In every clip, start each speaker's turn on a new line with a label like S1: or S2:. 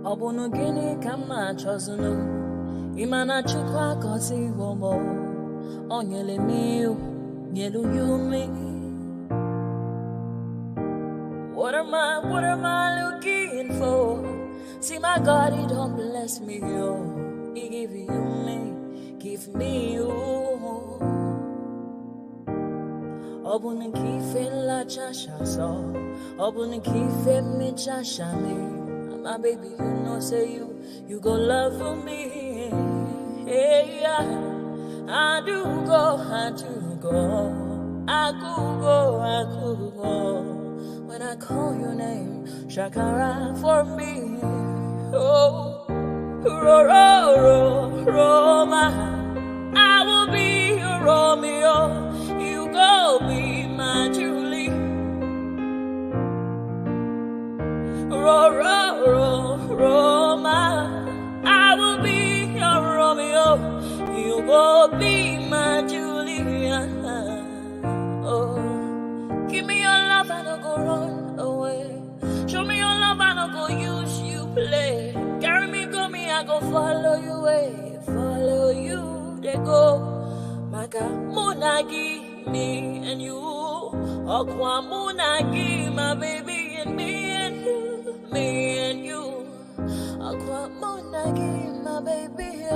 S1: Obunu gini kama chozunu Imana chukwa kosi womo Onyele miu Nyelu yumi What am I looking for? See my God, he don't bless me, yo. He give give me you. Obunu kife la chasha so Obunu kife mi chasha me my baby, you know, say you go love for me. Hey, yeah. I do go. I could go. When I call your name, Shakara for me. Oh, Roma. I will be your Romeo. You go be my Julie. Roma, I will be your Romeo. You will be my Julia. Oh, give me your love and I'll go run away. Show me your love and I'll go use you play. Carry me, go me, I go follow you way. Follow you, they go. Maka Munagi, me and you. Okwa Munagi, my baby and me and you. Me and you, Aqua Monagi, my baby.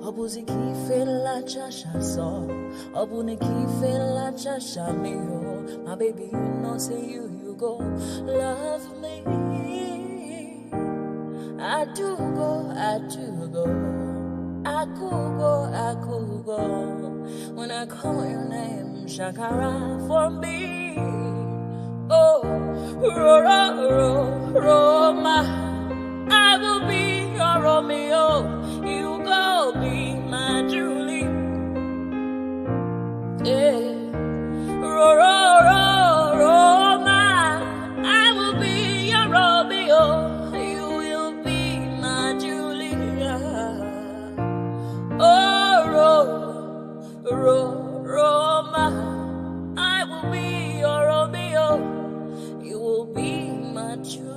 S1: Obuzi kife la chasha so, Obuni kife la chasha me oh. My baby, you know say you go love me. I do go. I could go. When I call your name, Shakara for me. Oh, Roma, I will be your Romeo. You go be my Julie. Yeah, Roma, I will be your Romeo. You will be my Julia. Oh, Roma, I will be your Romeo. You will be my Juliet.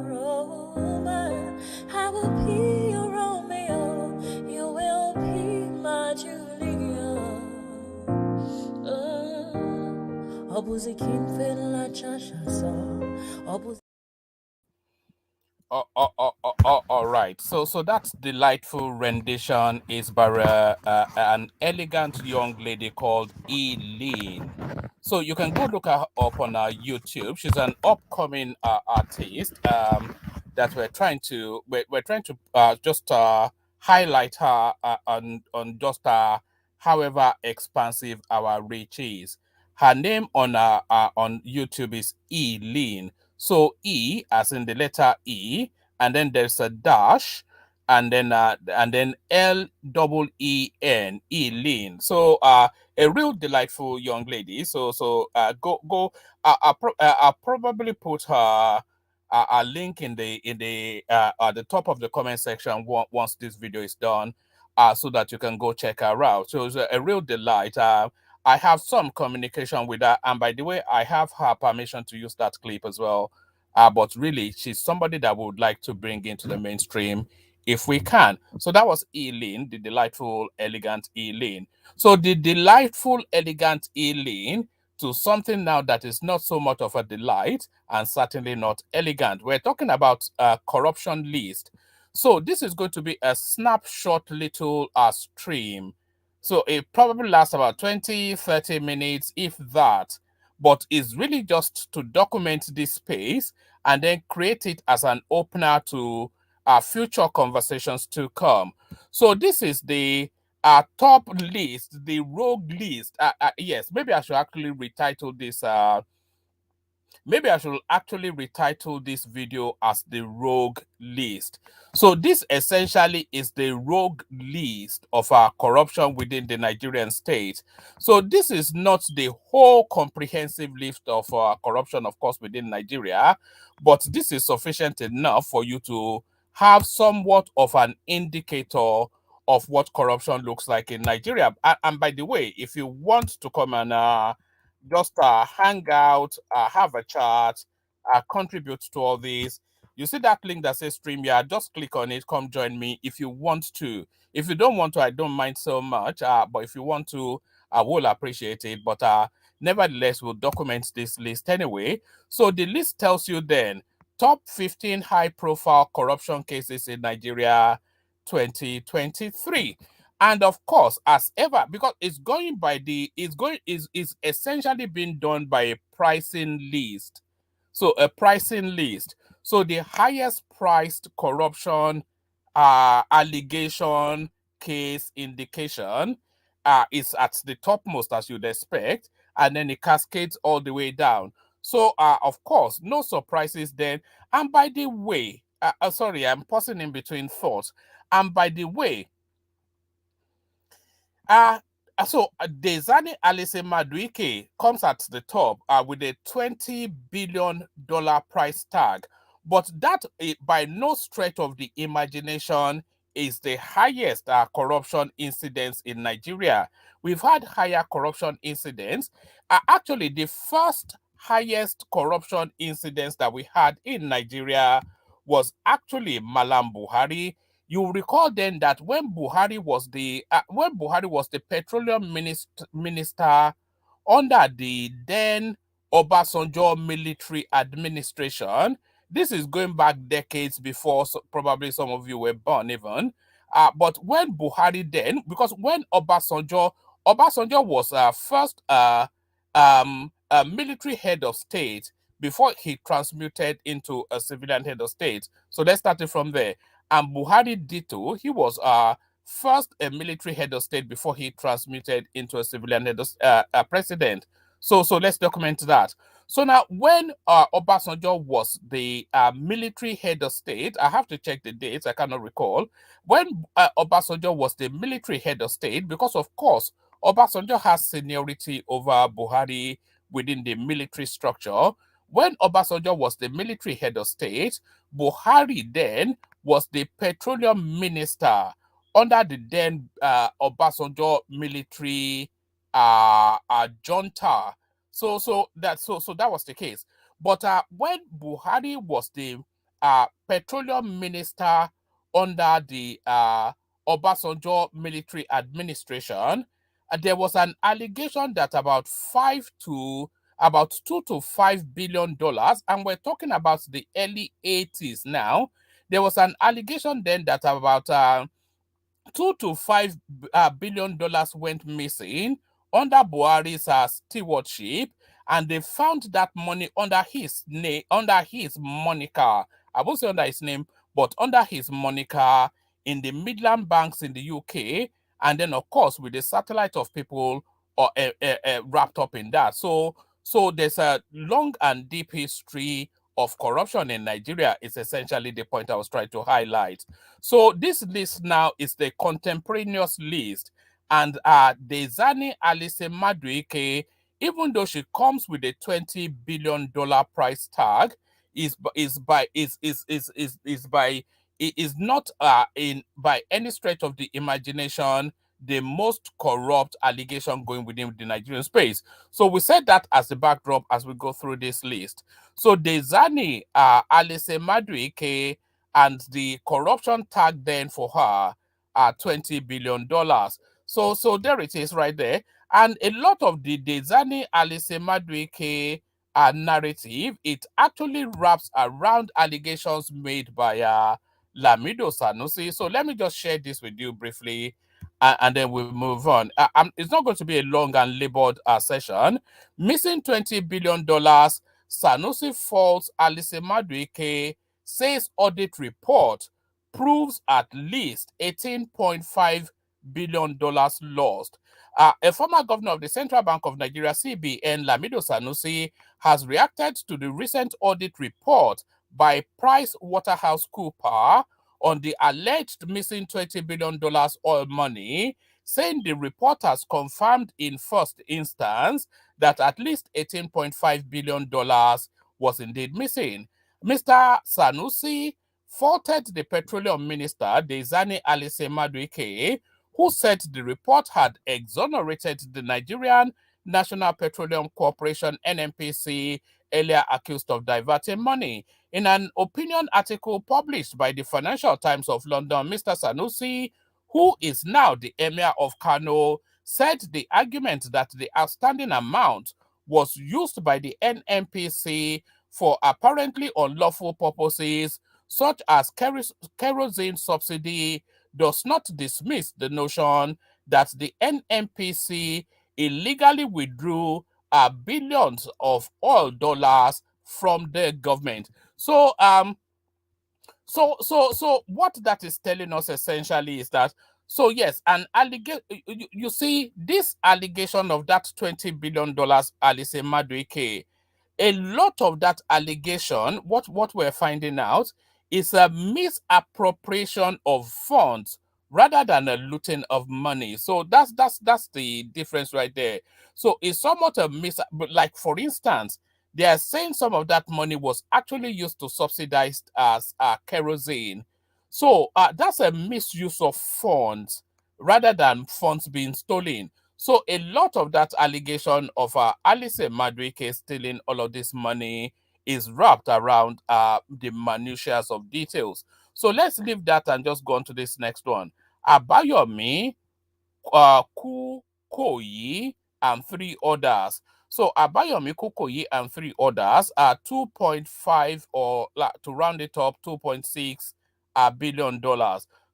S1: Roma, I will be your Romeo. You will be my Juliet. Obuzi kimfe la chasha so.
S2: All right. So that delightful rendition is by an elegant young lady called Eileen. So you can go look her up on our YouTube. She's an upcoming artist that we're trying to just highlight her on just however expansive our reach is. Her name on YouTube is Eileen. So E as in the letter E, and then there's a dash, and then L-E-E-N, Eileen. So a real delightful young lady. So go. I'll probably put her a link in the at the top of the comment section once this video is done, so that you can go check her out. So it's a real delight. I have some communication with her, and by the way, I have her permission to use that clip as well. But really, she's somebody that would like to bring into the mainstream if we can. So that was Eileen, the delightful, elegant Eileen. So the delightful, elegant Eileen to something now that is not so much of a delight and certainly not elegant. We're talking about a corruption list. So this is going to be a snapshot little stream. So it probably lasts about 20-30 minutes, if that, but it's really just to document this space and then create it as an opener to future conversations to come. So this is the top list, the rogue list. Yes, maybe I should actually retitle this maybe I should actually retitle this video as the rogue list. So this essentially is the rogue list of our corruption within the Nigerian state. So this is not the whole comprehensive list of corruption, of course, within Nigeria, but this is sufficient enough for you to have somewhat of an indicator of what corruption looks like in Nigeria. And by the way, if you want to come and just hang out, have a chat, contribute to all this. You see that link that says StreamYard, just click on it, come join me if you want to. If you don't want to, I don't mind so much, but if you want to, I will appreciate it. But nevertheless, we'll document this list anyway. So the list tells you then top 15 high-profile corruption cases in Nigeria 2023. And of course, as ever, because it's going by is essentially being done by a pricing list. So a pricing list. So the highest priced corruption allegation case indication is at the topmost, as you'd expect, and then it cascades all the way down. So of course, no surprises then. And by the way, sorry, I'm pausing in between thoughts. And by the way, Dezani Alise Maduike comes at the top with a $20 billion price tag. But that, by no stretch of the imagination, is the highest corruption incidence in Nigeria. We've had higher corruption incidents. Actually, the first highest corruption incidents that we had in Nigeria was actually Malam Buhari. You recall then that when Buhari was the petroleum minister under the then Obasanjo military administration. This is going back decades before, so probably some of you were born even. But when Buhari then, because when Obasanjo was first a military head of state before he transmuted into a civilian head of state. So let's start it from there. And Buhari Dito, he was first a military head of state before he transmuted into a civilian head of president. So let's document that. So now, when Obasanjo was the military head of state, I have to check the dates, I cannot recall. When Obasanjo was the military head of state, because of course, Obasanjo has seniority over Buhari within the military structure. When Obasanjo was the military head of state, Buhari then was the petroleum minister under the then Obasanjo military junta. So that was the case. But when Buhari was the petroleum minister under the Obasanjo military administration, there was an allegation that about $2 to $5 billion, and we're talking about the early 80s now. There was an allegation then that about $2 to $5 billion went missing under Buhari's stewardship, and they found that money under his name, under his moniker. I won't say under his name, but under his moniker in the Midland banks in the UK, and then of course with the satellite of people wrapped up in that. So there's a long and deep history of corruption in Nigeria is essentially the point I was trying to highlight. So this list now is the contemporaneous list, and Dezani Alise Maduike, even though she comes with a $20 billion price tag, is not by any stretch of the imagination the most corrupt allegation going within the Nigerian space. So we said that as the backdrop as we go through this list. So Dezani Alise Maduike, and the corruption tag then for her $20 billion. So there it is right there. And a lot of the Dezani Alise Maduike narrative, it actually wraps around allegations made by Lamido Sanusi. So let me just share this with you briefly, and then we'll move on. It's not going to be a long and labored session. Missing $20 billion, Sanusi faults Alise Maduike, says audit report proves at least $18.5 billion lost. A former governor of the Central Bank of Nigeria, CBN, Lamido Sanusi, has reacted to the recent audit report by PricewaterhouseCoopers on the alleged missing $20 billion oil money, saying the report has confirmed in first instance that at least $18.5 billion was indeed missing. Mr. Sanusi faulted the petroleum minister, Dezani Alise Maduike, who said the report had exonerated the Nigerian National Petroleum Corporation, NNPC, earlier accused of diverting money. In an opinion article published by the Financial Times of London, Mr. Sanusi, who is now the Emir of Kano, said the argument that the outstanding amount was used by the NNPC for apparently unlawful purposes, such as kerosene subsidy, does not dismiss the notion that the NNPC illegally withdrew billions of oil dollars from the government. So what that is telling us essentially is that, so yes, an allegation, you see this allegation of that $20 billion Alice Madueke, a lot of that allegation, what we're finding out is a misappropriation of funds rather than a looting of money. So that's the difference right there. So it's somewhat a like for instance, they are saying some of that money was actually used to subsidize kerosene. So that's a misuse of funds rather than funds being stolen. So a lot of that allegation of Alice Madueke stealing all of this money is wrapped around the minutiae of details. So let's leave that and just go on to this next one. Abayomi, Kukoyi, and 3 others. So Abayomi, Kukoyi, and 3 others are 2.5, or to round it up, $2.6 billion.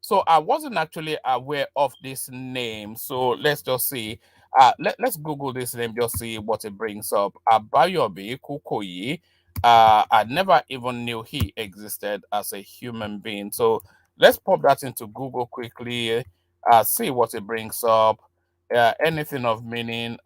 S2: So I wasn't actually aware of this name. So let's just see. Let's Google this name, just see what it brings up. Abayomi Kukoyi. I never even knew he existed as a human being. So let's pop that into Google quickly. See what it brings up. Anything of meaning.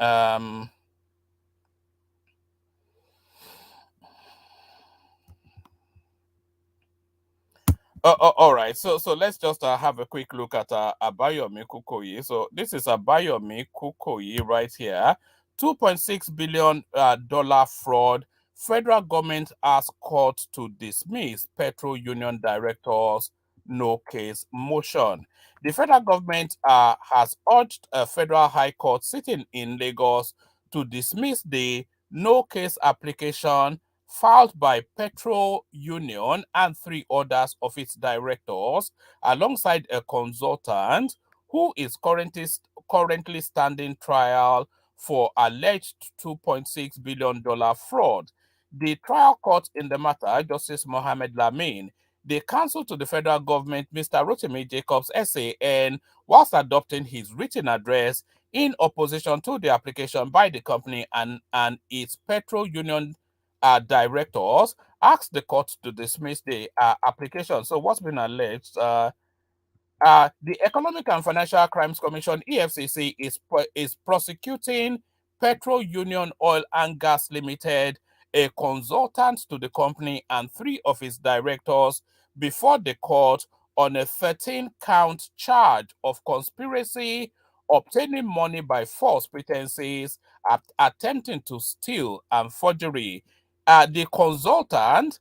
S2: All right. So let's just have a quick look at Abayomi Kukoyi. So this is Abayomi Kukoyi right here. $2.6 billion dollar fraud. Federal government asks court to dismiss Petro Union directors' no case motion. The federal government has urged a federal high court sitting in Lagos to dismiss the no case application filed by Petro Union and 3 others of its directors, alongside a consultant who is currently standing trial for alleged $2.6 billion fraud. The trial court in the matter, Justice Mohammed Lamin, the counsel to the federal government, Mr. Rotimi Jacobs, SAN, whilst adopting his written address in opposition to the application by the company and its Petro Union directors, asked the court to dismiss the application. So what's been alleged? The Economic and Financial Crimes Commission (EFCC) is prosecuting Petro Union Oil and Gas Limited, a consultant to the company, and 3 of its directors before the court on a 13-count charge of conspiracy, obtaining money by false pretenses, attempting to steal, and forgery. The consultant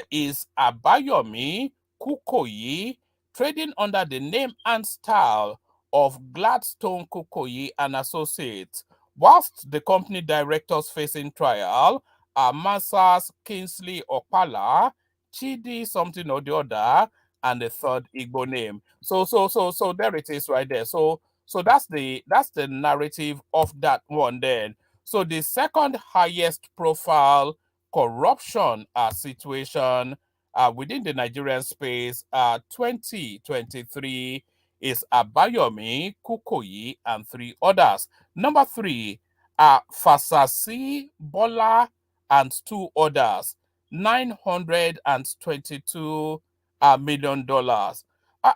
S2: is Abayomi Kukoyi, trading under the name and style of Gladstone Kukoyi and Associates, whilst the company directors facing trial are Massas Kingsley Opala, Chidi something or the other, and the 3rd Igbo name. So there it is right there. So that's the narrative of that one then. So the second highest profile corruption situation within the Nigerian space 2023 is Abayomi, Kukoyi, and 3 others. Number 3 are Fasasi, Bola, and 2 others. $922 million.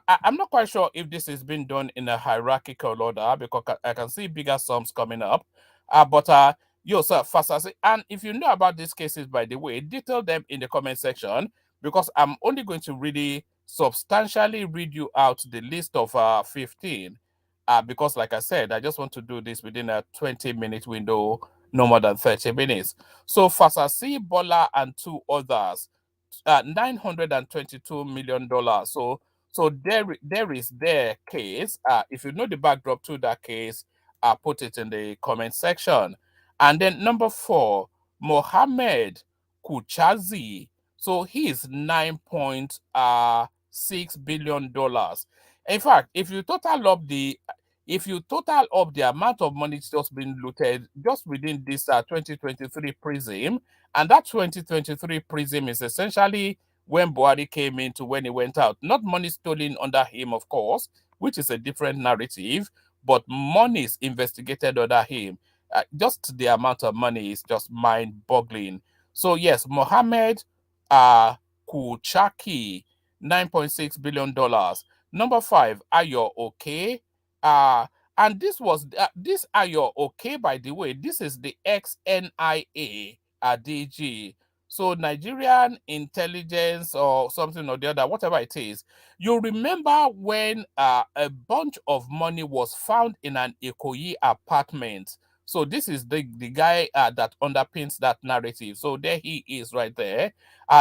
S2: I'm not quite sure if this is being done in a hierarchical order, because I can see bigger sums coming up. But yo, sir, Fasasi, and if you know about these cases, by the way, detail them in the comment section, because I'm only going to really substantially read you out the list of 15. Because like I said, I just want to do this within a 20-minute window, no more than 30 minutes. So Fasasi, Bola, and 2 others, $922 million. So there is their case. If you know the backdrop to that case, put it in the comment section. And then number 4, Mohammed Kuchazi. So he is $9.6 billion. In fact, if you total up the amount of money just being looted just within this 2023 prism, and that 2023 prism is essentially when Buhari came into when he went out, not money stolen under him, of course, which is a different narrative, but monies investigated under him. Just the amount of money is just mind-boggling. So yes, Mohammed Kuchaki, $9.6 billion. Number 5, Ayo Okay. And this Ayo Okay, by the way, this is the ex-NIA DG. So Nigerian intelligence or something or the other, whatever it is. You remember when a bunch of money was found in an Ikoyi apartment. So this is the guy that underpins that narrative. So there he is right there.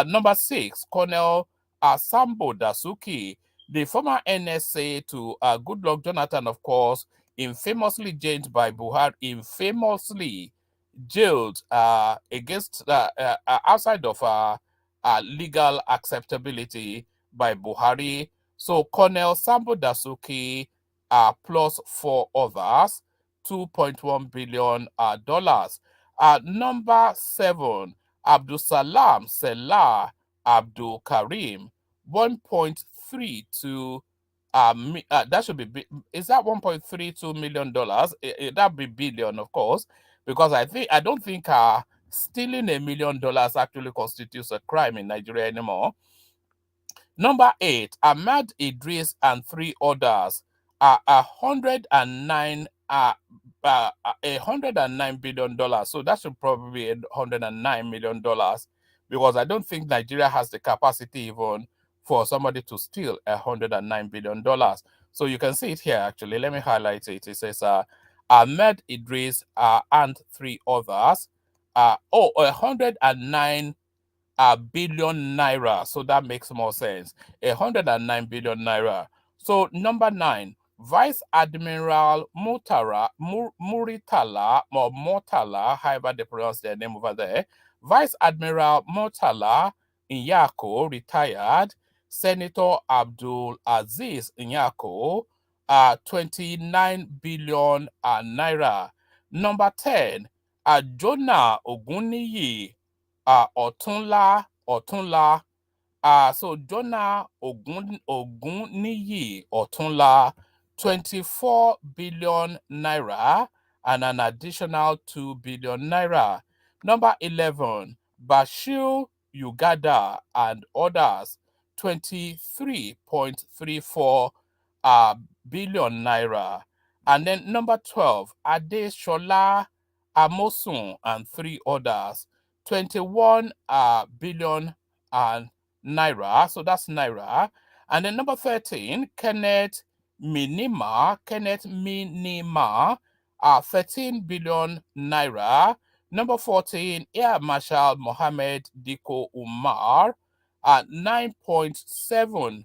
S2: Number 6, Colonel Sambo Dasuki, the former NSA to Goodluck Jonathan, of course, infamously jailed by Buhari, infamously jailed against outside of legal acceptability by Buhari. So Colonel Sambo Dasuki plus 4 others, $2.1 billion. Number 7, Abdul Salam Selah Abdul Karim, 1.32 that should be, is that $1.32 million? That'd be billion, of course, because I don't think stealing $1 million actually constitutes a crime in Nigeria anymore. Number 8, Ahmad Idris and 3 others are $109 billion. So that should probably be $109 million, because I don't think Nigeria has the capacity even for somebody to steal $109 billion. So you can see it here actually. Let me highlight it. It says Ahmed Idris and 3 others. 109 billion naira. So that makes more sense. 109 billion naira. So number 9, Vice Admiral Muritala, or Murtala, however they pronounce their name over there. Vice Admiral Murtala Nyako, retired. Senator Abdul Aziz Nyako, 29 billion naira. Number 10, Jonah Oguniyi, Ọ̀túnla. So Jonah Oguniyi Ọ̀túnla, 24 billion naira and an additional 2 billion naira. Number 11, Bashir Ugada and others, 23.34 billion naira. And then number 12, Adeshola Amosun and 3 others, 21 billion naira. So that's naira. And then number 13, Kenneth Minima, 13 billion naira. Number 14, Air Marshal Mohammed Diko Umar, 9.7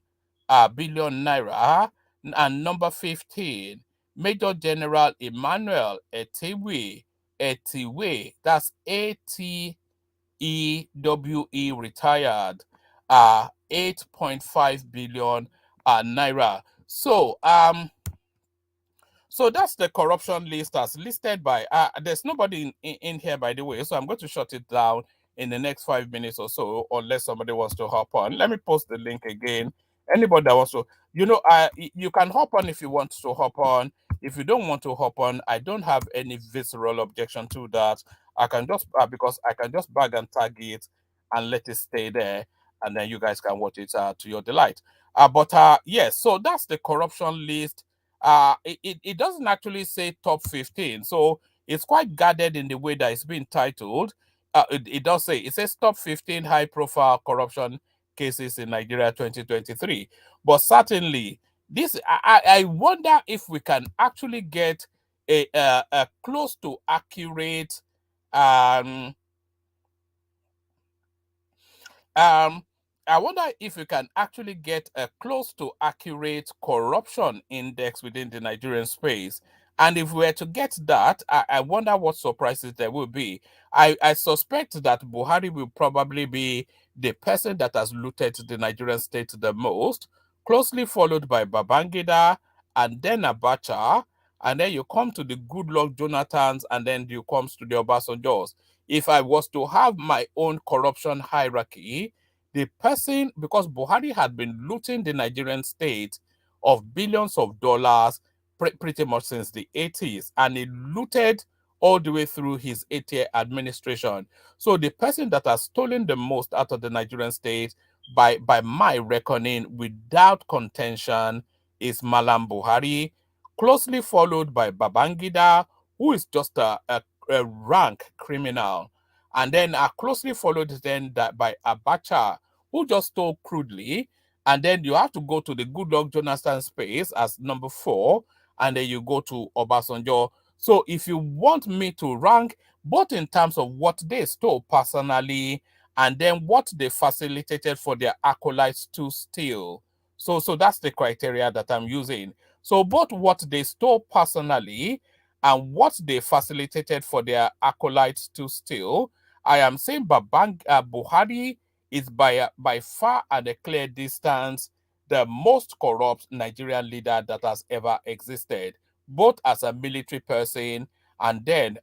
S2: billion naira. And number 15, Major General Emmanuel Etiwe, that's ATEWE, retired, 8.5 billion naira. So that's the corruption list as listed by, there's nobody in here, by the way, so I'm going to shut it down in the next 5 minutes or so, unless somebody wants to hop on. Let me post the link again. Anybody that wants to, you can hop on if you want to hop on. If you don't want to hop on, I don't have any visceral objection to that. I can just, because I can just bag and tag it and let it stay there, and then you guys can watch it to your delight. Yes, so that's the corruption list. It doesn't actually say top 15, so it's quite guarded in the way that it's been titled. It does say, it says top 15 high profile corruption cases in Nigeria 2023, but certainly this, I wonder if we can actually get a close to accurate I wonder if we can actually get a close to accurate corruption index within the Nigerian space. And if we were to get that, I wonder what surprises there will be. I suspect that Buhari will probably be the person that has looted the Nigerian state the most, closely followed by Babangida and then Abacha. And then you come to the Goodluck Jonathans, and then you comes to the Obasanjos. If I was to have my own corruption hierarchy, the person, because Buhari had been looting the Nigerian state of billions of dollars pretty much since the 80s, and he looted all the way through his 8-year administration. So the person that has stolen the most out of the Nigerian state, by my reckoning, without contention, is Malam Buhari, closely followed by Babangida, who is just a rank criminal, and then closely followed then by Abacha, who just stole crudely. And then you have to go to the Goodluck Jonathan space as number 4, and then you go to Obasanjo. So if you want me to rank both in terms of what they stole personally and then what they facilitated for their acolytes to steal, so that's the criteria that I'm using. So both what they stole personally and what they facilitated for their acolytes to steal, I am saying Buhari is by far and a clear distance the most corrupt Nigerian leader that has ever existed, both as a military person and then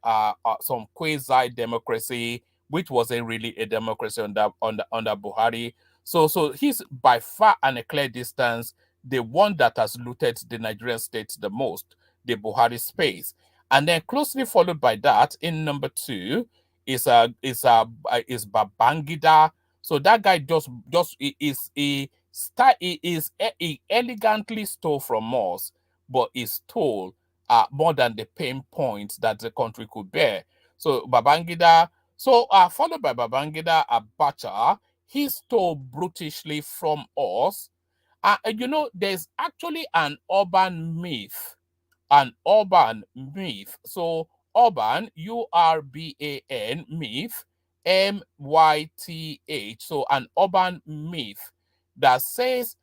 S2: some quasi democracy, which wasn't really a democracy under Buhari. So he's by far and a clear distance the one that has looted the Nigerian state the most, the Buhari space. And then closely followed by that, in number 2, is Babangida. So that guy just he elegantly stole from us, but he stole more than the pain points that the country could bear. So Babangida, followed by Babangida, Abacha, he stole brutishly from us. There's actually an urban myth. So urban, URBAN, myth, MYTH. So an urban myth that says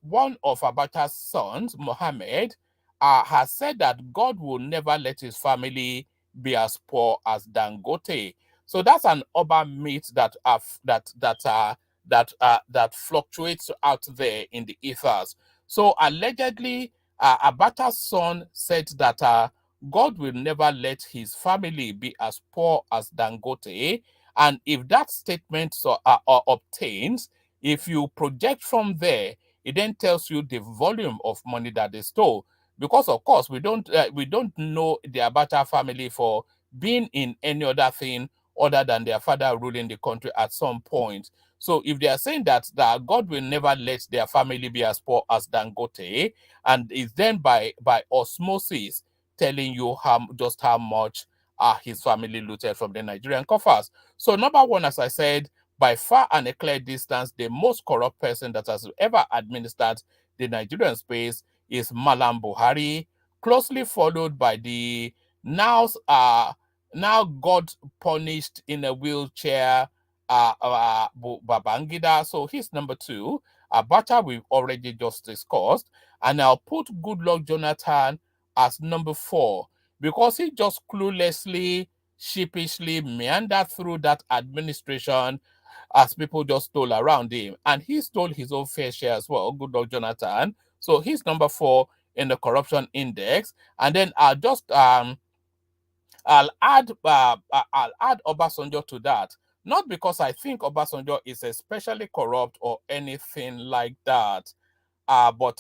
S2: one of Abacha's sons, Mohammed, has said that God will never let his family be as poor as Dangote. So that's an urban myth that fluctuates out there in the ethers. So allegedly, Abacha's son said that God will never let his family be as poor as Dangote. And if that statement obtains, if you project from there, it then tells you the volume of money that they stole. Because of course we don't know the Abacha family for being in any other thing other than their father ruling the country at some point. So if they are saying that God will never let their family be as poor as Dangote, and is then by osmosis telling you how much his family looted from the Nigerian coffers. So number 1, as I said, by far and a clear distance, the most corrupt person that has ever administered the Nigerian space is Malam Buhari, closely followed by the now now God punished in a wheelchair Babangida. So he's number 2. Abacha we've already just discussed, and I'll put Goodluck Jonathan as number 4 because he just cluelessly, sheepishly meandered through that administration as people just stole around him, and he stole his own fair share as well. Goodluck Jonathan. So he's number 4 in the corruption index, and then I'll add Obasanjo to that. Not because I think Obasanjo is especially corrupt or anything like that, but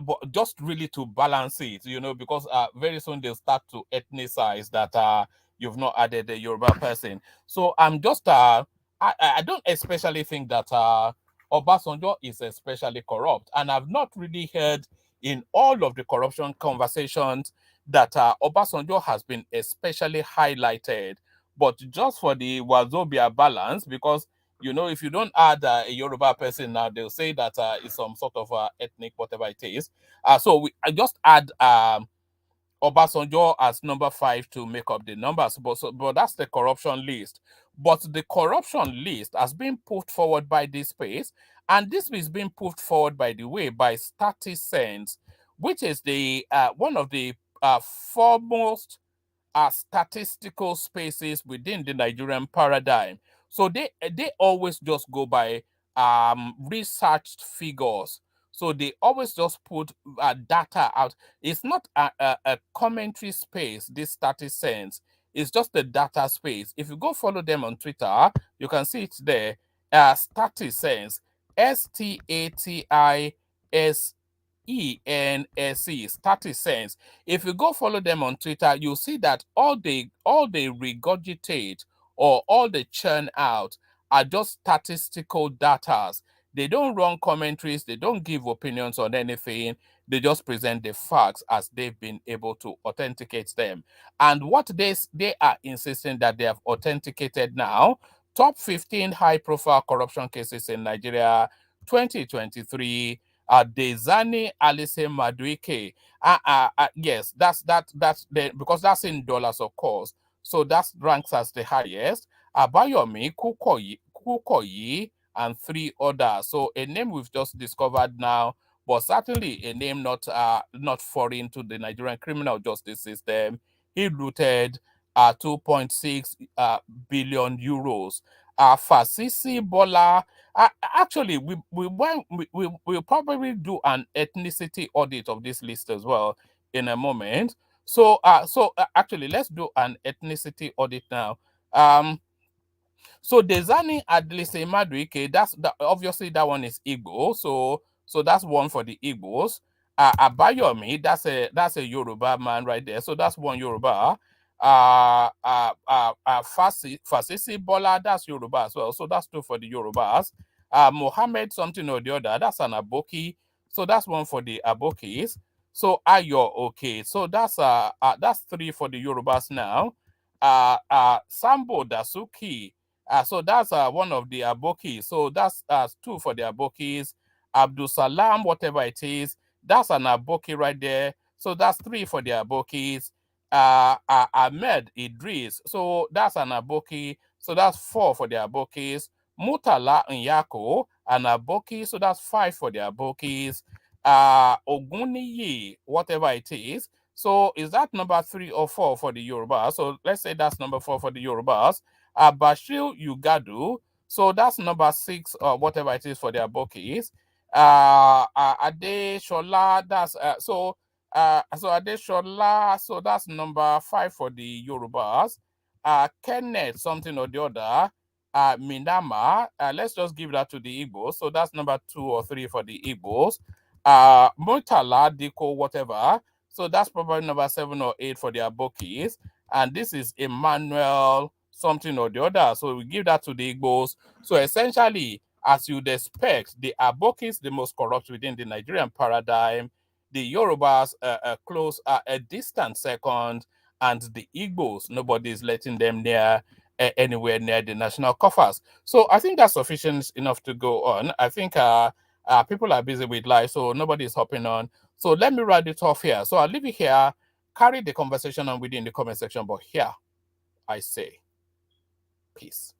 S2: but just really to balance it, because very soon they'll start to ethnicize that you've not added a Yoruba person. So I'm just I don't especially think that Obasanjo is especially corrupt, and I've not really heard in all of the corruption conversations that Obasanjo has been especially highlighted. But just for the Wazobia balance, because if you don't add a Yoruba person now, they'll say that it's some sort of ethnic, whatever it is. I just add Obasanjo as number 5 to make up the numbers. But that's the corruption list. But the corruption list has been put forward by this space, and this is being put forward, by the way, by StatiSense, which is the one of the foremost statistical spaces within the Nigerian paradigm. So they always just go by researched figures. So they always just put data out. It's not a commentary space, this StatiSense. It's just a data space. If you go follow them on Twitter, you can see it there. StatiSense, StatiSense, StatiSense. If you go follow them on Twitter, you'll see that all they regurgitate or all they churn out are just statistical data. They don't run commentaries, they don't give opinions on anything, they just present the facts as they've been able to authenticate them. And what they are insisting that they have authenticated now, top 15 high-profile corruption cases in Nigeria 2023, Dezani Alice Maduike. Yes, that's the, because that's in dollars, of course. So that ranks as the highest. Abayomi Kukoyi and 3 others. So a name we've just discovered now, but certainly a name not foreign to the Nigerian criminal justice system. He looted 2.6 billion euros. Fasisi Bola. Actually, we'll probably do an ethnicity audit of this list as well in a moment. So actually, let's do an ethnicity audit now. So Dezani Adlise Maduike, obviously that one is Igbo. So that's one for the Igbos. Abayomi, that's a Yoruba man right there. So that's one Yoruba. Fasisi Bola, that's Yoruba as well. So that's 2 for the Yorubas. Mohammed something or the other, that's an Aboki. So that's 1 for the Abokis. So Ayo, okay. So that's 3 for the Yorubas now. Sambo Dasuki. So that's one of the Abokis. So that's 2 for the Abokis. Abdul Salam, whatever it is, that's an Aboki right there. So that's 3 for the Abokis. Ahmed Idris, so that's an Aboki. So that's 4 for the Abokis. Mutala Nyako, an Aboki. So that's 5 for the Abokis. Oguniyi, whatever it is. So is that number 3 or 4 for the Yorubas? So let's say that's number 4 for the Yorubas. Bashir Ugadu, so that's number 6 or whatever it is for the Abokis. Ade Shola, that's so Ade Shola, so that's number 5 for the Yorubas. Kenneth something or the other. Minama, let's just give that to the Igbos. So that's number 2 or 3 for the Igbos. Murtala, Diko, whatever. So that's probably number 7 or 8 for the Abokis. And this is Emmanuel something or the other. So we give that to the Igbos. So essentially, as you'd expect, the Abokis, the most corrupt within the Nigerian paradigm, the Yorubas close a distant second, and the Igbos, nobody is letting them near anywhere near the national coffers. So I think that's sufficient enough to go on. I think people are busy with life, so nobody is hopping on. So let me write it off here. So I'll leave it here, carry the conversation on within the comment section, but here I say peace.